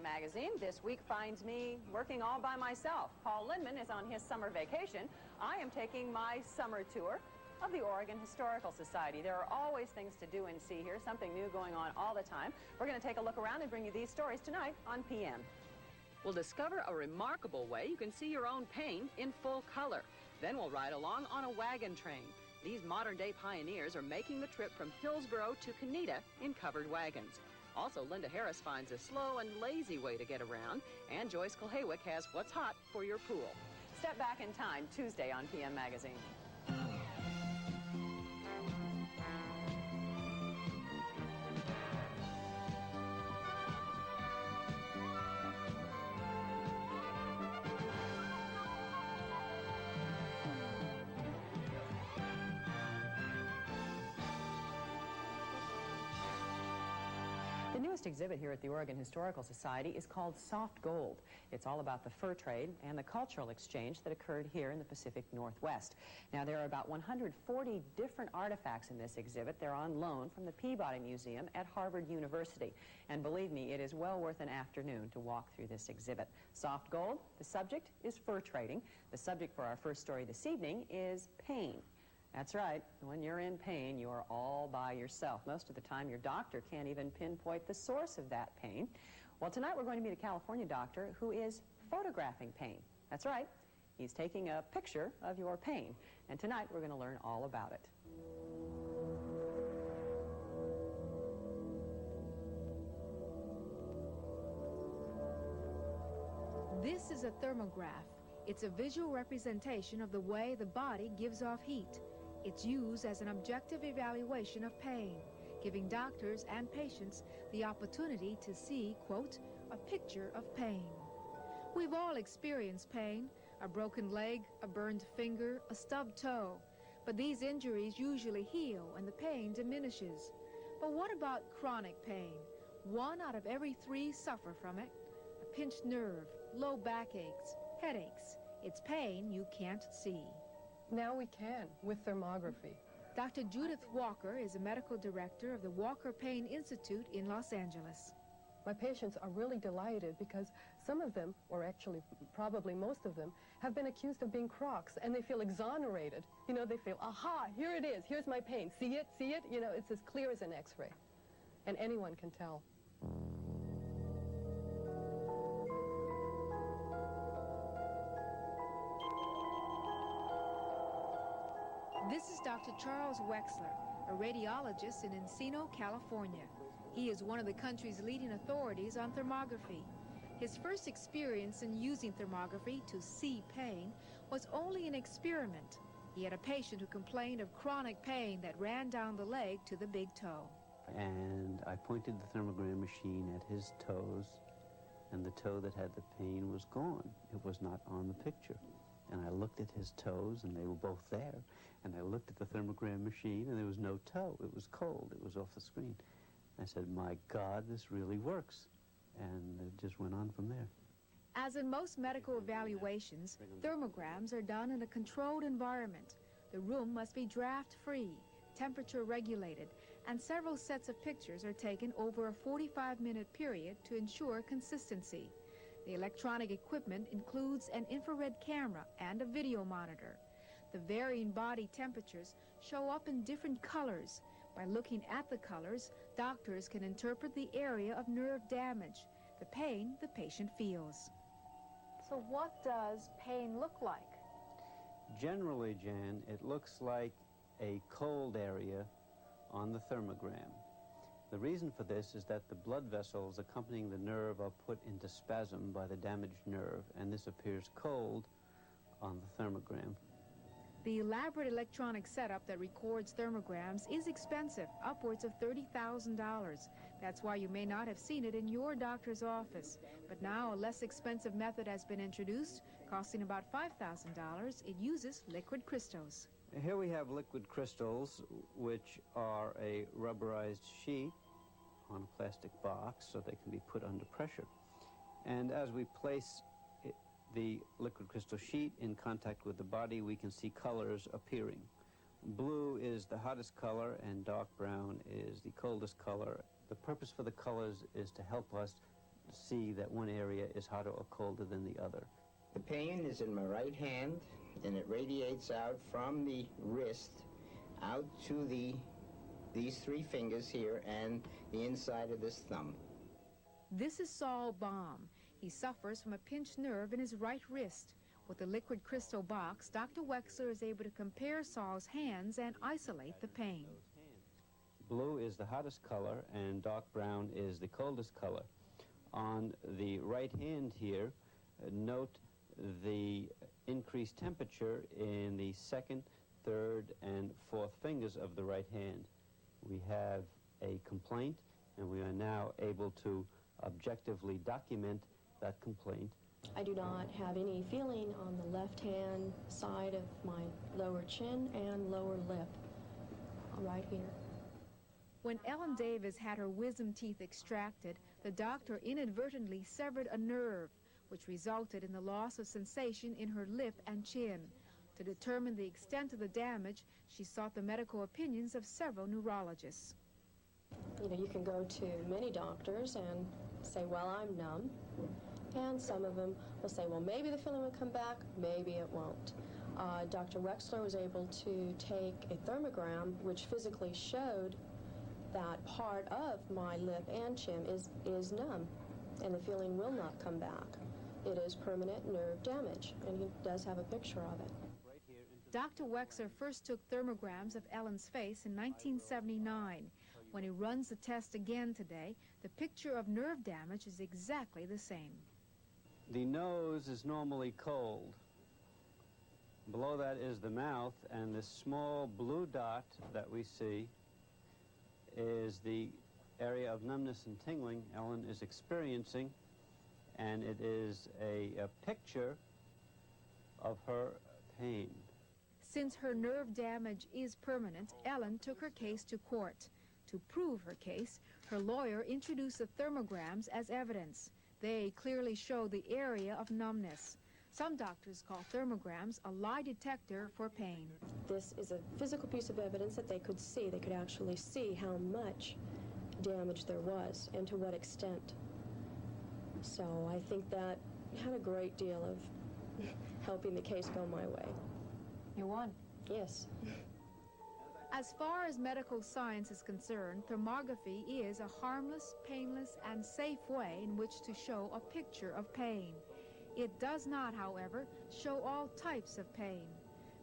Magazine. This week finds me working all by myself. Paul Lindman is on his summer vacation. I am taking my summer tour of the Oregon Historical Society. There are always things to do and see here, something new going on all the time. We're going to take a look around and bring you these stories tonight on PM. We'll discover a remarkable way you can see your own pain in full color. Then we'll ride along on a wagon train. These modern-day pioneers are making the trip from Hillsboro to Canida in covered wagons. Also, Linda Harris finds a slow and lazy way to get around, and Joyce Kulhawick has what's hot for your pool. Step back in time, Tuesday on PM Magazine. The newest exhibit here at the Oregon Historical Society is called Soft Gold. It's all about the fur trade and the cultural exchange that occurred here in the Pacific Northwest. Now, there are about 140 different artifacts in this exhibit. They're on loan from the Peabody Museum at Harvard University. And believe me, it is well worth an afternoon to walk through this exhibit. Soft Gold, the subject is fur trading. The subject for our first story this evening is pain. That's right. When you're in pain, you're all by yourself. Most of the time, your doctor can't even pinpoint the source of that pain. Well, tonight we're going to meet a California doctor who is photographing pain. That's right. He's taking a picture of your pain. And tonight we're going to learn all about it. This is a thermograph. It's a visual representation of the way the body gives off heat. It's used as an objective evaluation of pain, giving doctors and patients the opportunity to see, quote, a picture of pain. We've all experienced pain, a broken leg, a burned finger, a stubbed toe. But these injuries usually heal and the pain diminishes. But what about chronic pain? 1 out of every 3 suffer from it. A pinched nerve, low backaches, headaches. It's pain you can't see. Now we can, with thermography. Dr. Judith Walker is a medical director of the Walker Pain Institute in Los Angeles. My patients are really delighted because some of them, or actually probably most of them, have been accused of being crocs, and they feel exonerated. You know, they feel, aha, here it is, here's my pain. See it, see it? You know, it's as clear as an X-ray. And anyone can tell. This is Dr. Charles Wexler, a radiologist in Encino, California. He is one of the country's leading authorities on thermography. His first experience in using thermography to see pain was only an experiment. He had a patient who complained of chronic pain that ran down the leg to the big toe. And I pointed the thermogram machine at his toes, and the toe that had the pain was gone. It was not on the picture. And I looked at his toes, and they were both there. And I looked at the thermogram machine, and there was no toe. It was cold. It was off the screen. I said, my God, this really works. And it just went on from there. As in most medical evaluations, thermograms are done in a controlled environment. The room must be draft-free, temperature regulated, and several sets of pictures are taken over a 45-minute period to ensure consistency. The electronic equipment includes an infrared camera and a video monitor. The varying body temperatures show up in different colors. By looking at the colors, doctors can interpret the area of nerve damage, the pain the patient feels. So what does pain look like? Generally, Jan, it looks like a cold area on the thermogram. The reason for this is that the blood vessels accompanying the nerve are put into spasm by the damaged nerve, and this appears cold on the thermogram. The elaborate electronic setup that records thermograms is expensive, upwards of $30,000. That's why you may not have seen it in your doctor's office. But now a less expensive method has been introduced, costing about $5,000. It uses liquid crystals. Here we have liquid crystals, which are a rubberized sheet on a plastic box so they can be put under pressure. And as we place the liquid crystal sheet in contact with the body, we can see colors appearing. Blue is the hottest color and dark brown is the coldest color. The purpose for the colors is to help us see that one area is hotter or colder than the other. The pain is in my right hand, and it radiates out from the wrist out to these three fingers here and the inside of this thumb. This is Saul Baum. He suffers from a pinched nerve in his right wrist. With the liquid crystal box, Dr. Wexler is able to compare Saul's hands and isolate the pain. Blue is the hottest color and dark brown is the coldest color. On the right hand here, note the increased temperature in the second, third, and fourth fingers of the right hand. We have a complaint, and we are now able to objectively document that complaint. I do not have any feeling on the left-hand side of my lower chin and lower lip, right here. When Ellen Davis had her wisdom teeth extracted, the doctor inadvertently severed a nerve, which resulted in the loss of sensation in her lip and chin. To determine the extent of the damage, she sought the medical opinions of several neurologists. You know, you can go to many doctors and say, well, I'm numb. And some of them will say, well, maybe the feeling will come back, maybe it won't. Dr. Wexler was able to take a thermogram, which physically showed that part of my lip and chin is numb, and the feeling will not come back. It is permanent nerve damage, and he does have a picture of it. Dr. Wexler first took thermograms of Ellen's face in 1979. When he runs the test again today, the picture of nerve damage is exactly the same. The nose is normally cold. Below that is the mouth, and this small blue dot that we see is the area of numbness and tingling Ellen is experiencing, and it is a picture of her pain. Since her nerve damage is permanent, Ellen took her case to court. To prove her case, her lawyer introduced the thermograms as evidence. They clearly show the area of numbness. Some doctors call thermograms a lie detector for pain. This is a physical piece of evidence that they could see. They could actually see how much damage there was and to what extent. So I think that had a great deal of helping the case go my way. You won. Yes. As far as medical science is concerned, thermography is a harmless, painless, and safe way in which to show a picture of pain. It does not, however, show all types of pain.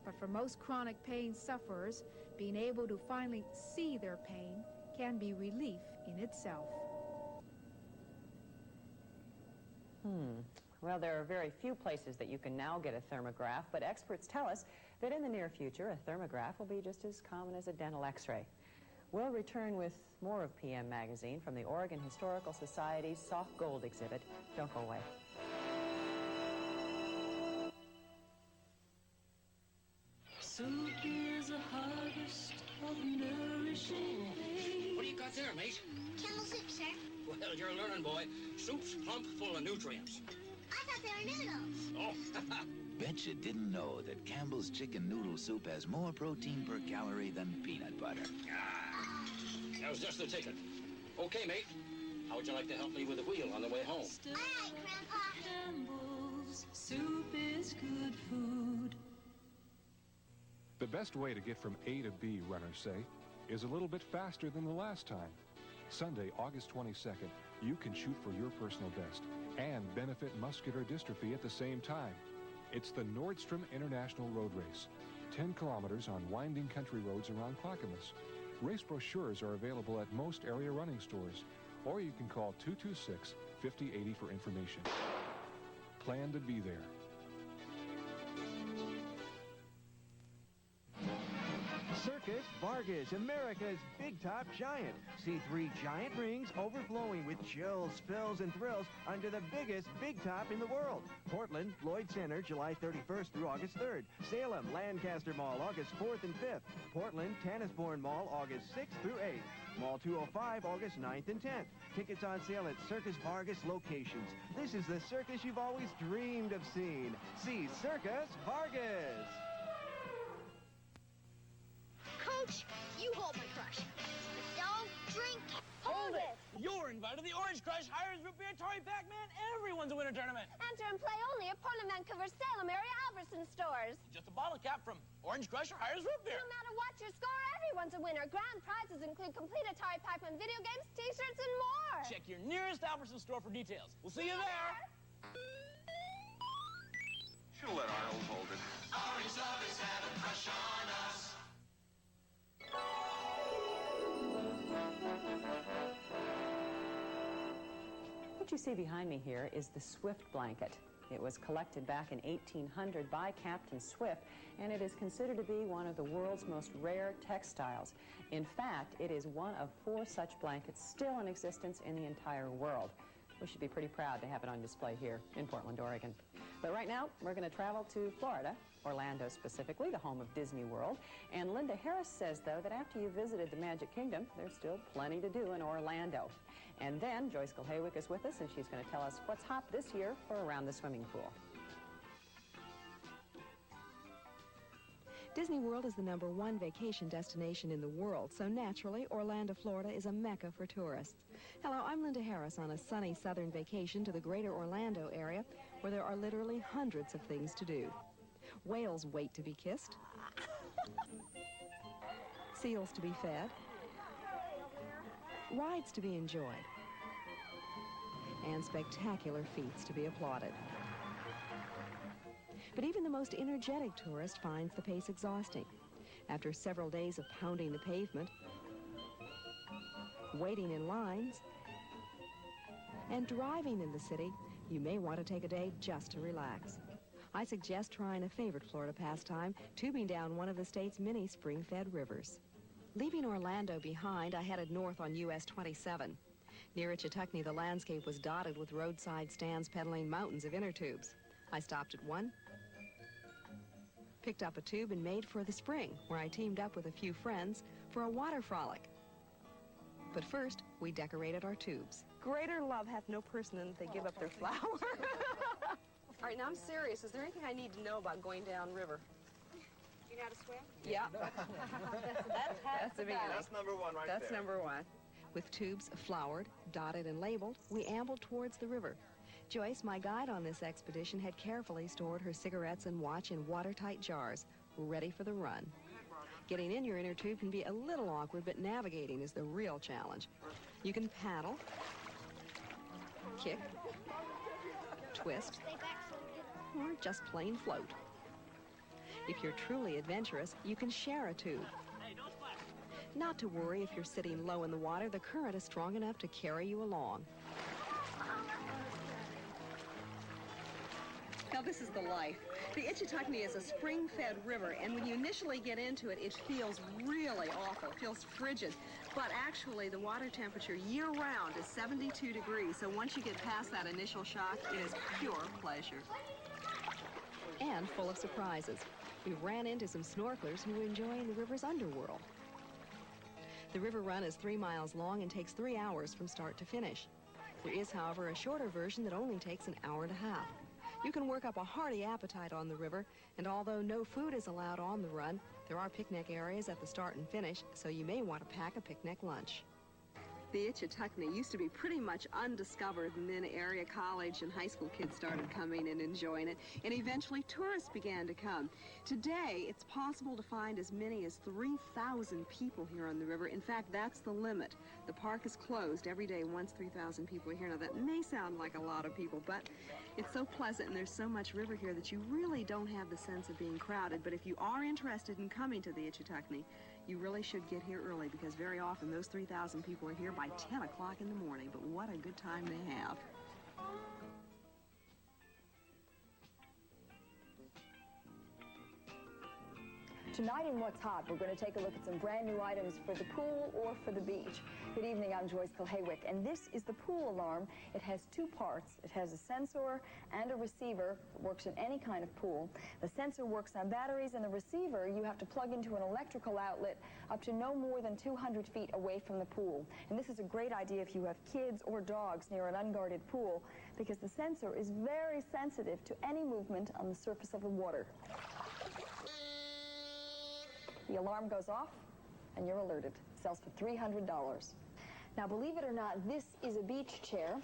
But for most chronic pain sufferers, being able to finally see their pain can be relief in itself. Well, there are very few places that you can now get a thermograph, but experts tell us that in the near future, a thermograph will be just as common as a dental x-ray. We'll return with more of PM Magazine from the Oregon Historical Society's Soft Gold exhibit. Don't go away. Soup is a harvest of nourishing things. What do you got there, mate? Campbell soup, sir. Well, you're a learning boy. Soup's plump full of nutrients. I thought they were noodles. Oh, Bet you didn't know that Campbell's chicken noodle soup has more protein per calorie than peanut butter. that was just the ticket. Okay, mate. How would you like to help me with the wheel on the way home? All right, Grandpa. Campbell's soup is good food. The best way to get from A to B, runners say, is a little bit faster than the last time. Sunday, August 22nd, you can shoot for your personal best and benefit muscular dystrophy at the same time. It's the Nordstrom International Road Race. 10 kilometers on winding country roads around Clackamas. Race brochures are available at most area running stores, or you can call 226-5080 for information. Plan to be there. Circus, Vargas, America's big top giant. See 3 giant rings overflowing with chills, spills, and thrills under the biggest big top in the world. Portland, Lloyd Center, July 31st through August 3rd. Salem, Lancaster Mall, August 4th and 5th. Portland, Tannisbourne Mall, August 6th through 8th. Mall 205, August 9th and 10th. Tickets on sale at Circus Vargas locations. This is the circus you've always dreamed of seeing. See Circus Vargas. You hold my crush. But don't drink. Hold it! You're invited to the Orange Crush Crush Hires Root Beer Atari Pac-Man, everyone's a winner tournament. Enter and play only at Portland, Vancouver, Salem area Albertsons stores. Just a bottle cap from Orange Crush Hires Root Beer. No matter what your score, everyone's a winner. Grand prizes include complete Atari Pac-Man video games, t-shirts, and more. Check your nearest Albertsons store for details. We'll see you there. She'll let Arnold hold it. Orange lovers have a crush on us. What you see behind me here is the Swift blanket. It was collected back in 1800 by Captain Swift, and it is considered to be one of the world's most rare textiles. In fact, it is one of 4 such blankets still in existence in the entire world. We should be pretty proud to have it on display here in Portland, Oregon. But right now, we're going to travel to Florida, Orlando specifically, the home of Disney World. And Linda Harris says, though, that after you visited the Magic Kingdom, there's still plenty to do in Orlando. And then Joyce Kulhaywick is with us, and she's going to tell us what's hot this year for around the swimming pool. Disney World is the #1 vacation destination in the world, so naturally, Orlando, Florida is a mecca for tourists. Hello, I'm Linda Harris on a sunny southern vacation to the greater Orlando area, where there are literally hundreds of things to do. Whales wait to be kissed, seals to be fed, rides to be enjoyed, and spectacular feats to be applauded. But even the most energetic tourist finds the pace exhausting. After several days of pounding the pavement, waiting in lines, and driving in the city, you may want to take a day just to relax. I suggest trying a favorite Florida pastime, tubing down one of the state's many spring-fed rivers. Leaving Orlando behind, I headed north on US 27. Near Ichituckney, the landscape was dotted with roadside stands peddling mountains of inner tubes. I stopped at one, picked up a tube, and made for the spring, where I teamed up with a few friends for a water frolic. But first, we decorated our tubes. Greater love hath no person than they give up their flower. All right, now I'm serious. Is there anything I need to know about going down river? You know how to swim? Yeah. That's a beginning. That's #1 right there. That's #1. With tubes flowered, dotted, and labeled, we ambled towards the river. Joyce, my guide on this expedition, had carefully stored her cigarettes and watch in watertight jars, ready for the run. Getting in your inner tube can be a little awkward, but navigating is the real challenge. You can paddle, kick, twist, or just plain float. If you're truly adventurous, you can share a tube. Not to worry if you're sitting low in the water, the current is strong enough to carry you along. Now, this is the life. The Ichituckney is a spring-fed river, and when you initially get into it, it feels really awful. It feels frigid. But actually, the water temperature year-round is 72 degrees, so once you get past that initial shock, it is pure pleasure. And full of surprises. We ran into some snorkelers who were enjoying the river's underworld. The river run is 3 miles long and takes 3 hours from start to finish. There is, however, a shorter version that only takes an hour and a half. You can work up a hearty appetite on the river, and although no food is allowed on the run, there are picnic areas at the start and finish, so you may want to pack a picnic lunch. The Ichituckney used to be pretty much undiscovered, and then area college and high school kids started coming and enjoying it, and eventually tourists began to come. Today, it's possible to find as many as 3,000 people here on the river. In fact, that's the limit. The park is closed every day once 3,000 people are here. Now, that may sound like a lot of people, but it's so pleasant and there's so much river here that you really don't have the sense of being crowded. But if you are interested in coming to the Ichituckney, you really should get here early, because very often those 3,000 people are here by 10 o'clock in the morning. But what a good time they have. Tonight in What's Hot, we're going to take a look at some brand new items for the pool or for the beach. Good evening, I'm Joyce Kulhaywick, and this is the pool alarm. It has 2 parts. It has a sensor and a receiver. It works in any kind of pool. The sensor works on batteries, and the receiver you have to plug into an electrical outlet up to no more than 200 feet away from the pool. And this is a great idea if you have kids or dogs near an unguarded pool, because the sensor is very sensitive to any movement on the surface of the water. The alarm goes off, and you're alerted. Sells for $300. Now, believe it or not, this is a beach chair.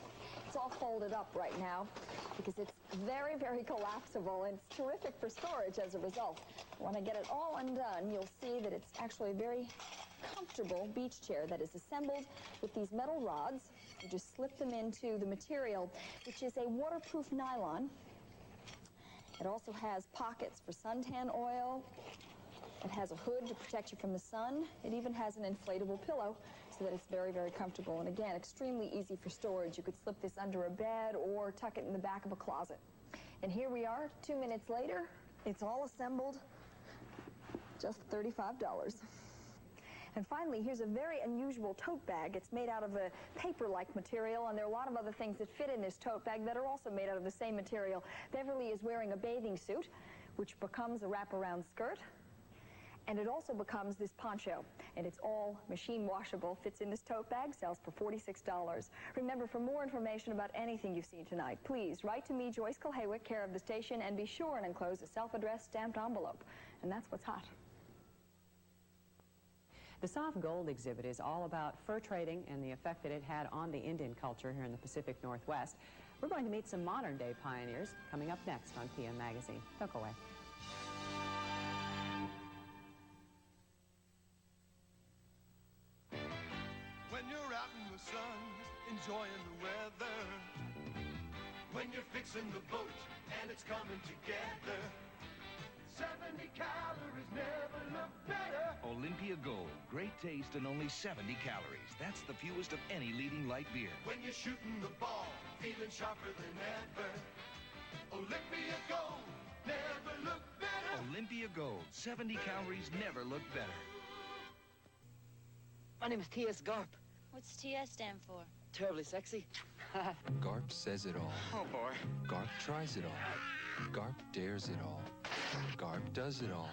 It's all folded up right now because it's very, very collapsible, and it's terrific for storage as a result. When I get it all undone, you'll see that it's actually a very comfortable beach chair that is assembled with these metal rods. You just slip them into the material, which is a waterproof nylon. It also has pockets for suntan oil. It has a hood to protect you from the sun. It even has an inflatable pillow so that it's very, very comfortable. And again, extremely easy for storage. You could slip this under a bed or tuck it in the back of a closet. And here we are, 2 minutes later. It's all assembled, just $35. And finally, here's a very unusual tote bag. It's made out of a paper-like material, and there are a lot of other things that fit in this tote bag that are also made out of the same material. Beverly is wearing a bathing suit, which becomes a wraparound skirt. And it also becomes this poncho, and it's all machine washable, fits in this tote bag, sells for $46. Remember, for more information about anything you've seen tonight, please write to me, Joyce Kulhaywick, care of the station, and be sure and enclose a self-addressed stamped envelope. And that's what's hot. The Soft Gold exhibit is all about fur trading and the effect that it had on the Indian culture here in the Pacific Northwest. We're going to meet some modern-day pioneers coming up next on PM Magazine. Don't go away. When you're out in the sun, enjoying the weather. When you're fixing the boat and it's coming together. 70 calories never look better. Olympia Gold. Great taste and only 70 calories. That's the fewest of any leading light beer. When you're shooting the ball, feeling sharper than ever. Olympia Gold never look better. Olympia Gold. 70 calories never look better. My name is T.S. Garp. What's TS stand for? Terribly sexy. Garp says it all. Oh, boy. Garp tries it all. Garp dares it all. Garp does it all.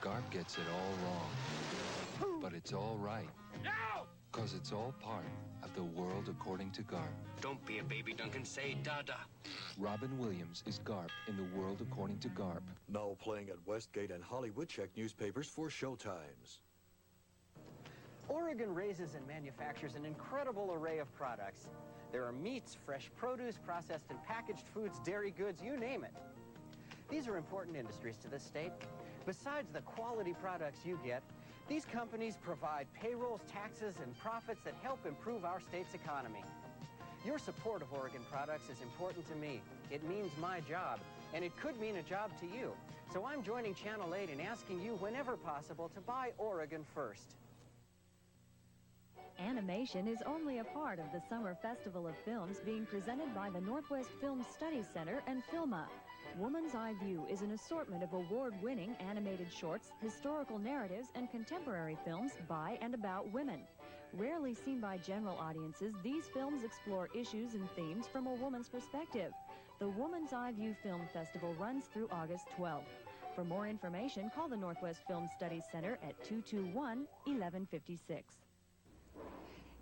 Garp gets it all wrong. But it's all right. No! 'Cause it's all part of the world according to Garp. Don't be a baby, Duncan. Say Dada. Robin Williams is Garp in the world according to Garp. Now playing at Westgate and Hollywood. Check newspapers for showtimes. Oregon raises and manufactures an incredible array of products. There are meats, fresh produce, processed and packaged foods, dairy goods, you name it. These are important industries to this state. Besides the quality products you get, these companies provide payrolls, taxes, and profits that help improve our state's economy. Your support of Oregon products is important to me. It means my job, and it could mean a job to you. So I'm joining Channel 8 in asking you, whenever possible, to buy Oregon first. Animation is only a part of the Summer Festival of Films being presented by the Northwest Film Studies Center and Filma. Woman's Eye View is an assortment of award-winning animated shorts, historical narratives, and contemporary films by and about women. Rarely seen by general audiences, these films explore issues and themes from a woman's perspective. The Woman's Eye View Film Festival runs through August 12th. For more information, call the Northwest Film Studies Center at 221-1156.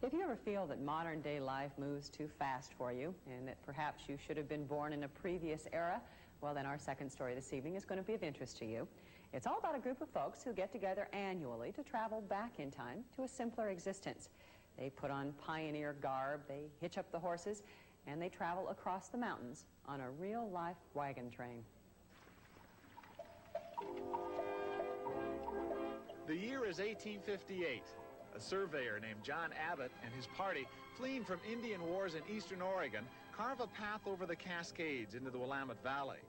If you ever feel that modern-day life moves too fast for you and that perhaps you should have been born in a previous era, well, then our second story this evening is going to be of interest to you. It's all about a group of folks who get together annually to travel back in time to a simpler existence. They put on pioneer garb, they hitch up the horses, and they travel across the mountains on a real-life wagon train. The year is 1858. A surveyor named John Abbott and his party, fleeing from Indian wars in eastern Oregon, carve a path over the Cascades into the Willamette Valley.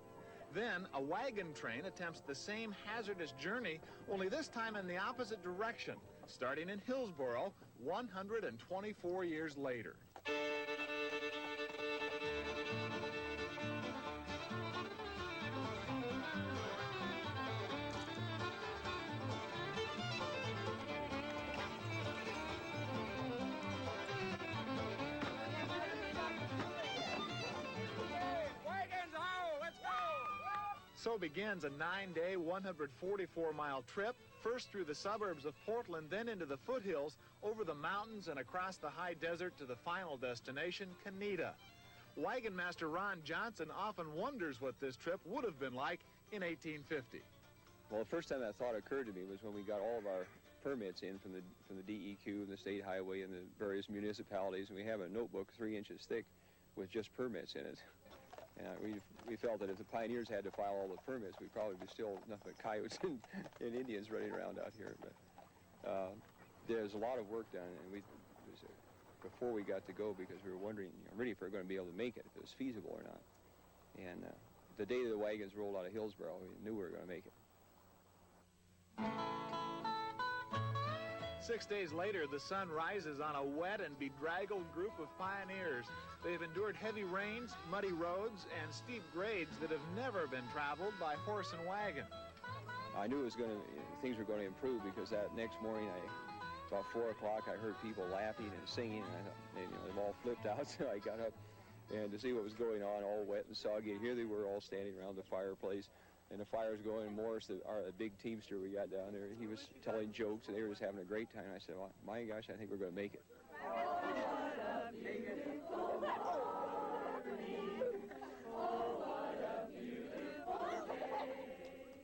Then, a wagon train attempts the same hazardous journey, only this time in the opposite direction, starting in Hillsboro 124 years later. So begins a 9-day, 144-mile trip, first through the suburbs of Portland, then into the foothills, over the mountains and across the high desert to the final destination, Canada. Wagon master Ron Johnson often wonders what this trip would have been like in 1850. Well, the first time that thought occurred to me was when we got all of our permits in from the DEQ and the state highway and the various municipalities, and we have a notebook 3 inches thick with just permits in it. And we felt that if the pioneers had to file all the permits, we'd probably be still nothing but coyotes and Indians running around out here. But there's a lot of work done, and before we got to go, because we were wondering really if we were going to be able to make it, if it was feasible or not. And the day the wagons rolled out of Hillsboro, we knew we were going to make it. 6 days later, the sun rises on a wet and bedraggled group of pioneers. They've endured heavy rains, muddy roads, and steep grades that have never been traveled by horse and wagon. I knew things were going to improve, because that next morning, about 4 o'clock, I heard people laughing and singing, and I thought, they've all flipped out, so I got up and to see what was going on, all wet and soggy. And here they were all standing around the fireplace, and the fire's going. Morris, the big teamster we got down there, he was telling jokes, and they were just having a great time. I said, well, my gosh, I think we're going to make it.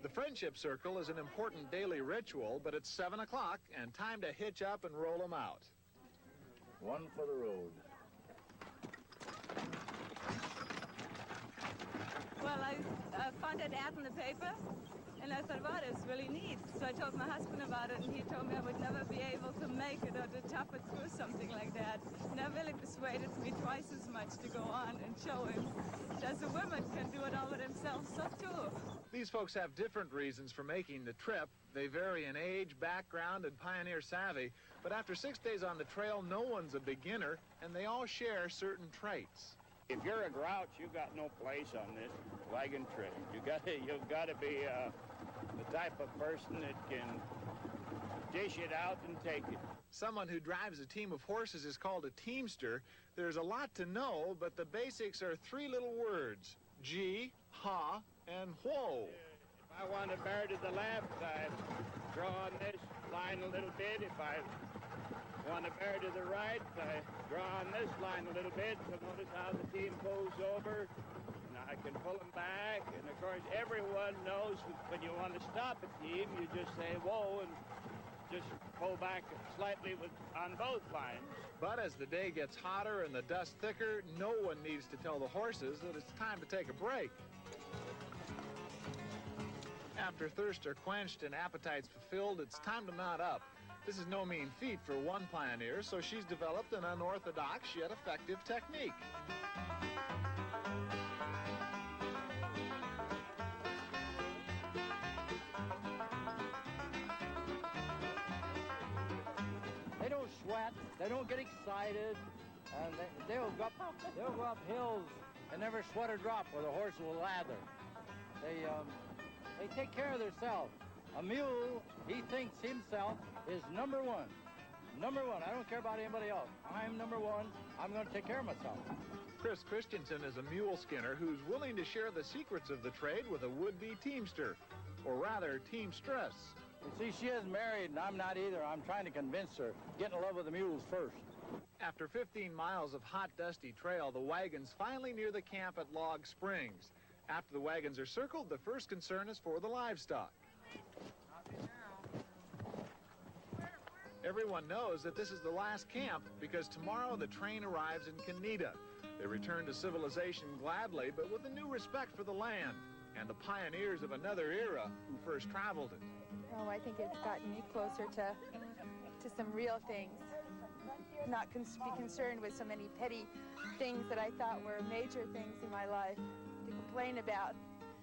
The Friendship Circle is an important daily ritual, but it's 7 o'clock and time to hitch up and roll them out. One for the road. Well, I found that ad in the paper, and I thought, wow, that's really neat. So I told my husband about it, and he told me I would never be able to make it or to tough it through something like that. And that really persuaded me twice as much to go on and show him that the women can do it all by themselves, so too. These folks have different reasons for making the trip. They vary in age, background, and pioneer savvy. But after 6 days on the trail, no one's a beginner, and they all share certain traits. If you're a grouch, you've got no place on this wagon trip. You've got to be the type of person that can dish it out and take it. Someone who drives a team of horses is called a teamster. There's a lot to know, but the basics are 3 little words: gee, ha, and whoa. If I want to bear to the left, I draw on this line a little bit. If I want to bear to the right, I draw on this line a little bit. So notice how the team pulls over. And I can pull them back. And of course, everyone knows when you want to stop a team, you just say whoa and just pull back slightly on both lines. But as the day gets hotter and the dust thicker, no one needs to tell the horses that it's time to take a break. After thirst are quenched and appetites fulfilled, it's time to mount up. This is no mean feat for one pioneer, so she's developed an unorthodox yet effective technique. They don't sweat, they don't get excited, and they'll go up hills and never sweat or drop where the horse will lather. They take care of themselves. A mule, he thinks himself is number one. Number one. I don't care about anybody else. I'm number one. I'm going to take care of myself. Chris Christensen is a mule skinner who's willing to share the secrets of the trade with a would-be teamster, or rather, teamstress. You see, she isn't married, and I'm not either. I'm trying to convince her. Get in love with the mules first. After 15 miles of hot, dusty trail, the wagon's finally near the camp at Log Springs. After the wagons are circled, the first concern is for the livestock. Everyone knows that this is the last camp because tomorrow the train arrives in Canida. They return to civilization gladly, but with a new respect for the land and the pioneers of another era who first traveled it. Oh, I think it's gotten me closer to some real things. Not be concerned with so many petty things that I thought were major things in my life to complain about.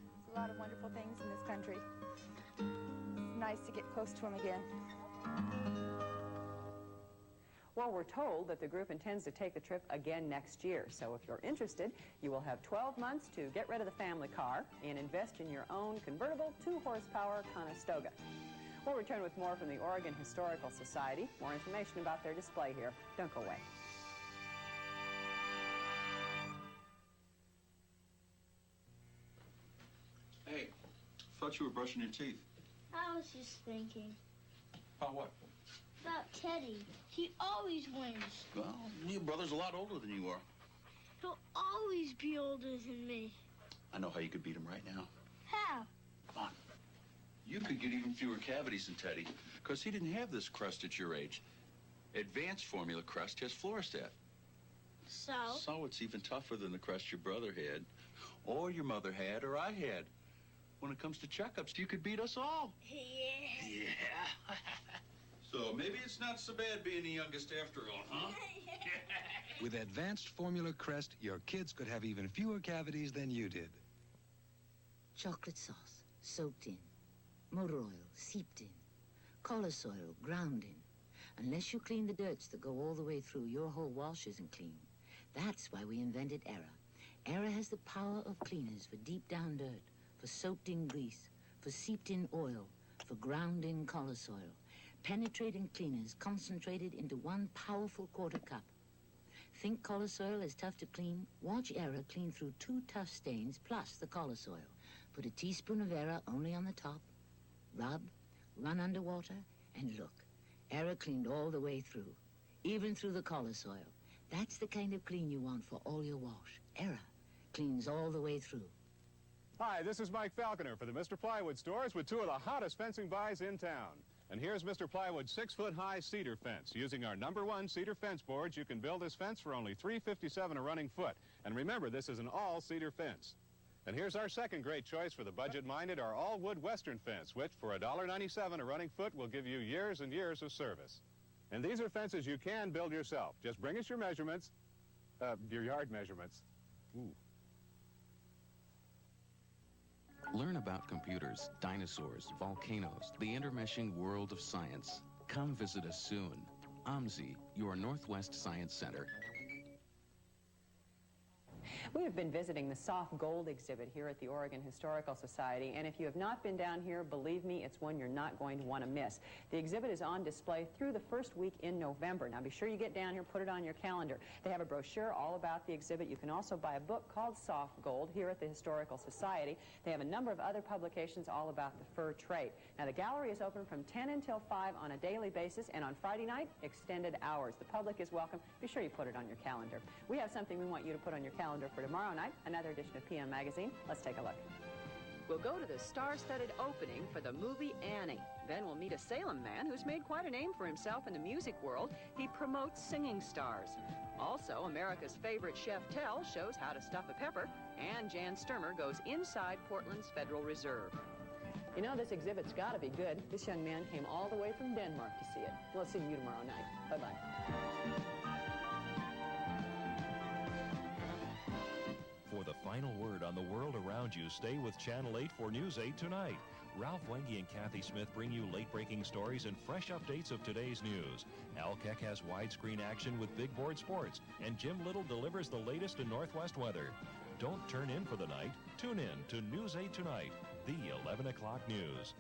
There's a lot of wonderful things in this country. It's nice to get close to them again. Well, we're told that the group intends to take the trip again next year. So if you're interested, you will have 12 months to get rid of the family car and invest in your own convertible 2-horsepower Conestoga. We'll return with more from the Oregon Historical Society. More information about their display here. Don't go away. Hey, thought you were brushing your teeth. I was just thinking. About what? About Teddy. He always wins. Well, your brother's a lot older than you are. He'll always be older than me. I know how you could beat him right now. How? Come on. You could get even fewer cavities than Teddy, because he didn't have this crust at your age. Advanced formula crust has Fluorostat. So? So it's even tougher than the crust your brother had, or your mother had, or I had. When it comes to checkups, you could beat us all. Yeah. Yeah. So maybe it's not so bad being the youngest after all, huh? With Advanced Formula Crest, your kids could have even fewer cavities than you did. Chocolate sauce, soaked in. Motor oil, seeped in. Color soil, ground in. Unless you clean the dirts that go all the way through, your whole wash isn't clean. That's why we invented Era. Era has the power of cleaners for deep down dirt, for soaked in grease, for seeped in oil, for ground in color soil. Penetrating cleaners concentrated into one powerful quarter cup. Think color soil is tough to clean? Watch Era clean through 2 tough stains plus the color soil. Put a teaspoon of Era only on the top. Rub, run under water, and look. Era cleaned all the way through, even through the collar soil. That's the kind of clean you want for all your wash. Era cleans all the way through. Hi, this is Mike Falconer for the Mr. Plywood stores with 2 of the hottest fencing buys in town. And here's Mr. Plywood's 6-foot-high cedar fence. Using our #1 cedar fence boards, you can build this fence for only $357 a running foot. And remember, this is an all-cedar fence. And here's our second great choice for the budget-minded, our all-wood western fence, which for $1.97 a running foot will give you years and years of service. And these are fences you can build yourself. Just bring us your measurements, your yard measurements. Ooh. Learn about computers, dinosaurs, volcanoes, the intermeshing world of science. Come visit us soon. OMSI, your Northwest Science Center. We have been visiting the soft gold exhibit here at the Oregon Historical Society, and if you have not been down here, believe me, it's one you're not going to want to miss. The exhibit is on display through the first week in November. Now be sure you get down here, put it on your calendar. They have a brochure all about the exhibit. You can also buy a book called Soft Gold here at the Historical Society. They have a number of other publications all about the fur trade. Now the gallery is open from 10 until 5 on a daily basis, and on Friday night, extended hours. The public is welcome. Be sure you put it on your calendar. We have something we want you to put on your calendar for tomorrow night, another edition of PM Magazine. Let's take a look. We'll go to the star-studded opening for the movie Annie. Then we'll meet a Salem man who's made quite a name for himself in the music world. He promotes singing stars. Also, America's favorite chef Tell shows how to stuff a pepper, and Jan Sturmer goes inside Portland's Federal Reserve. You know, this exhibit's got to be good. This young man came all the way from Denmark to see it. We'll see you tomorrow night. Bye-bye. For the final word on the world around you, stay with Channel 8 for News 8 tonight. Ralph Wenge and Kathy Smith bring you late-breaking stories and fresh updates of today's news. Al Keck has widescreen action with big board sports, and Jim Little delivers the latest in Northwest weather. Don't turn in for the night. Tune in to News 8 tonight, the 11 o'clock news.